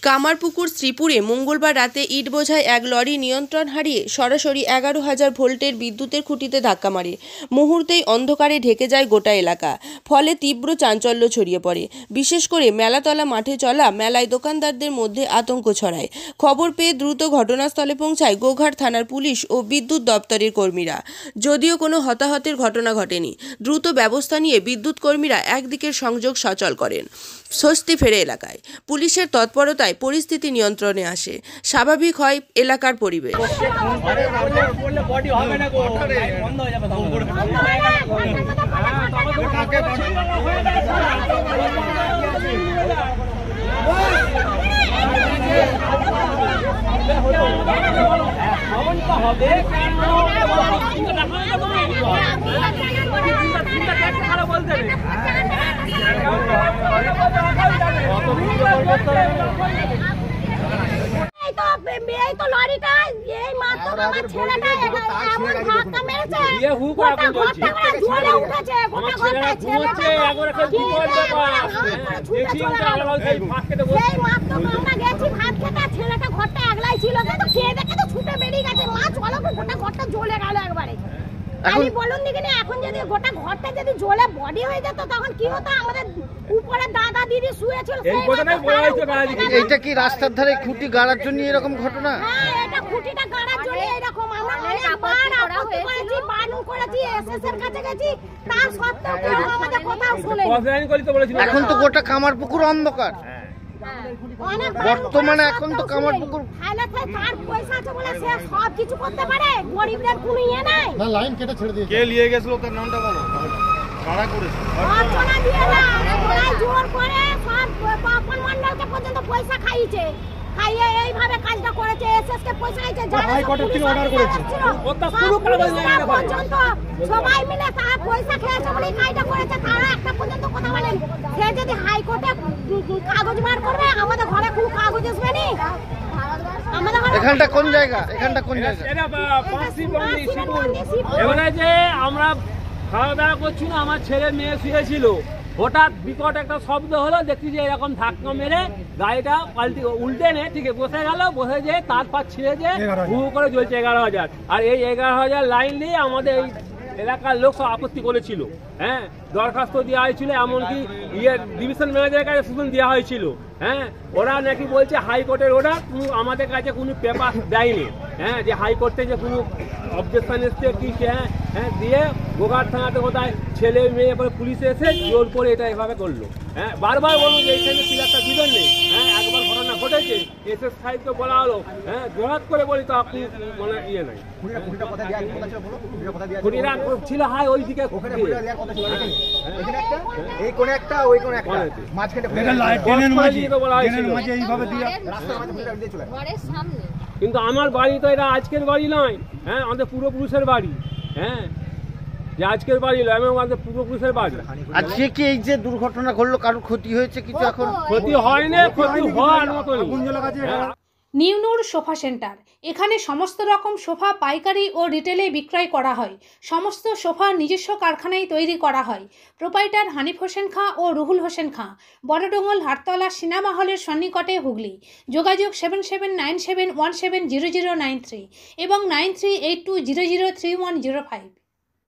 কামারপুকুর শ্রীপুরে মঙ্গলবার রাতে ইট বোঝাই এক লরি নিয়ন্ত্রণ হারিয়ে সরাসরি 11,000 ভোল্টের বিদ্যুতের খুঁটিতে ধাক্কা মারে। মুহূর্তেই অন্ধকারে ঢেকে যায় গোটা এলাকা। ফলে তীব্র চাঞ্চল্য ছড়িয়ে পড়ে। বিশেষ করে মেলাতলা মাঠে চলা মেলায় দোকানদারদের মধ্যে আতঙ্ক ছড়ায়। খবর পেয়ে দ্রুত ঘটনাস্থলে পৌঁছায় গোঘাট থানার পুলিশ ও বিদ্যুৎ দপ্তরের কর্মীরা। যদিও কোনো হতাহতের ঘটনা ঘটেনি। দ্রুত ব্যবস্থা নিয়ে বিদ্যুৎ কর্মীরা একদিকের সংযোগ সচল করেন। স্বস্তি ফেরে এলাকায়। পুলিশের তৎপরতায় পরিস্থিতি নিয়ন্ত্রণে আসে। স্বাভাবিক হয় এলাকার পরিবেশ। আমি বলুন দিকে এখন যদি গোটা ঘরটা যদি জ্বলে বডি হয়ে যেত তখন কি হতো? আমাদের উপরে দাদা দিদি শুয়েছিল। এইটা কি রাস্তার ধারে খুঁটি গাড়ার জন্য এরকম ঘটনা? হ্যাঁ, এটা খুঁটিটা গাড়ার জন্য এরকম। আমরা অনেকবার আপত্তি করেছি, বারণ করেছি, এসএস এর কাছে গেছি, তা সত্ত্বেও কেউ আমাদের কথা শুনেনি। এখন তো গোটা কামারপুকুর অন্ধকার। বর্তমানে এখন তো কামারপুকুর তার পয়সা আছে বলে সে সব কিছু করতে পারে, গরিবদের কোনো ইয়ে নাই। না, লাইন কেটে ছেড়ে দিয়েছে। কে নিয়ে গেছিল তার নামটা বলো। কারা করেছে? অর্চনা দিয়ে না, ওরা জোর করে সব পাপন মণ্ডলকে পর্যন্ত পয়সা খাইয়েছে। খাইয়ে এইভাবে কাজটা করেছে, এসএস কে পয়সা খাইছে। হাই কোর্টের থেকে অর্ডার করেছে। ওটা পুরো কাগজ না পর্যন্ত সবাই মিলে তারা পয়সা খেয়েছে বলে কাজটা করেছে। তারা একটা পর্যন্ত কথা বলেন। সে যদি হাই কোর্টে কাগজ বার করবে, আমাদের ঘরে কোনো কাগজ আসবে না। এখানটা কোন জায়গা? এখানটা কোন জায়গা? এবারে যে আমরা খাওয়া দাওয়া করছি না, আমার ছেলে মেয়ে শুয়েছিল, হঠাৎ বিকট একটা শব্দ হলো, দেখছি যে এরকম ধাক্কা মেরে গাড়িটা পাল্টি উল্টে নে ঠিক বসে গেল। বসে যে তার পাত ছিঁড়ে যে হু করে জ্বলছে 11,000। আর এই 11,000 লাইন দিয়ে আমাদের এই এলাকার লোক সব আপত্তি করেছিল। হ্যাঁ, দরখাস্ত দেওয়া হয়েছিল, এমনকি ডিভিশন ম্যানেজারের কাছে সুযোগ দেওয়া হয়েছিল। হ্যাঁ, ওরা নাকি বলছে হাইকোর্টের ওরা আমাদের কাছে কোনো পেপার দেয়নি। হ্যাঁ, যে হাইকোর্টে যে কোনো অবজেকশন এসছে কি, হ্যাঁ দিয়ে গোঘাট থানাতে কোথায় ছেলে মেয়ে পরে পুলিশ এসে জোর করে এটা এভাবে করলো। হ্যাঁ, বারবার বলুন যে এইখানে ক্লিয়ারটা দিবেন নেই। হ্যাঁ, একবার ঘটনা ঘটেছে, এসএস সাহেবকে বলা হলো। হ্যাঁ, জোরাত করে বলি তো আপনি মানে ইয়ে নাই। খুঁটিরা ছিল হাই ওই দিকে, এই কোন একটা ওই কোন একটা মাঝখানে বলা হয়েছিল। কিন্তু আমার বাড়ি তো এটা আজকের বাড়ি নয়। হ্যাঁ, আমাদের পূর্বপুরুষের বাড়ি। হ্যাঁ, যে আজকের বাড়ি নয়, আমাদের পূর্বপুরুষের বাড়ি। আজকে কি এই যে দুর্ঘটনা ঘটলো, কারোর ক্ষতি হয়েছে কিছু? এখন ক্ষতি হয় না, ক্ষতি হওয়ার মতো। নিউনুর সোফা সেন্টার, এখানে সমস্ত রকম সোফা পাইকারি ও রিটেলে বিক্রয় করা হয়। সমস্ত সোফা নিজস্ব কারখানায় তৈরি করা হয়। প্রোপাইটার হানিফ হোসেন খাঁ ও রুহুল হোসেন খাঁ, বড়ডোঙ্গল হাটতলা সিনেমা হলের সন্নিকটে, হুগলি। যোগাযোগ 7797170093 এবং 9382003105।